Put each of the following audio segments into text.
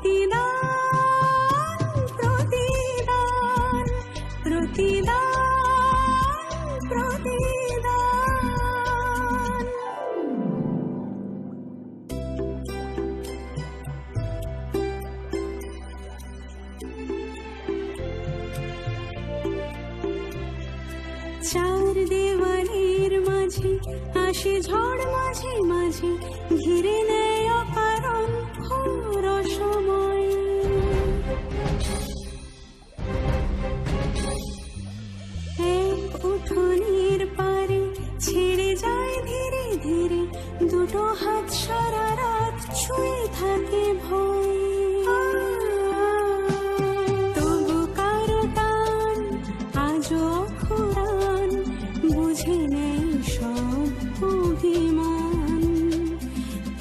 প্রতিদান প্রতিদান প্রতিদান প্রতিদান। চার দেওয়ালের মাঝে আসে ঝড় মাঝে মাঝে, ঘিরে নেয় অকারণ ঘোর সময়। এক উঠোনের পারে ছেড়ে যায় ধীরে ধীরে, দুটো হাত সারা রাত ছুঁয়ে থাকে ভয়। তবু কারো টান আজও অখুরান, বুঝে নেই সব অভিমান।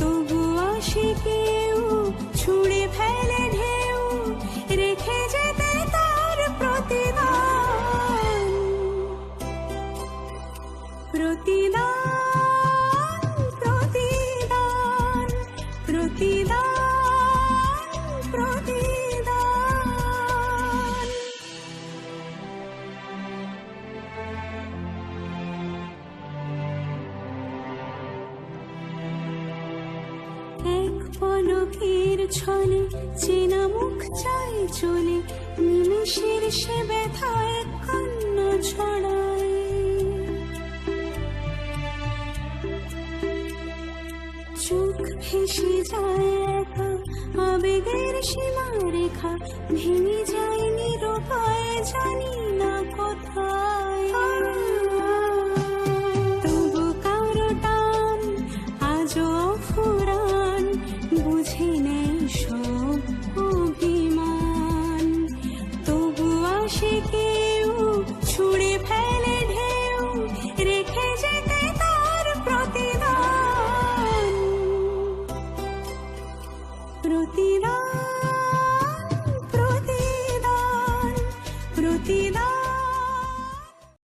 তবু আসে কেউ ছুঁড়ে ফেলে ঢেউ, রেখে যেতে তার প্রতিদান প্রতিদান প্রতিদান প্রতিদান প্রতিদান। এক পলকের ছলে চেনা মুখ চাই চলে, নিমেষের সে ব্যথায় কান্না ছড়ায়। চোখ ভেসে যায় একা আবেগের সীমারেখা, ভেঙে যায় নিরুপায় জানি না কোথায়।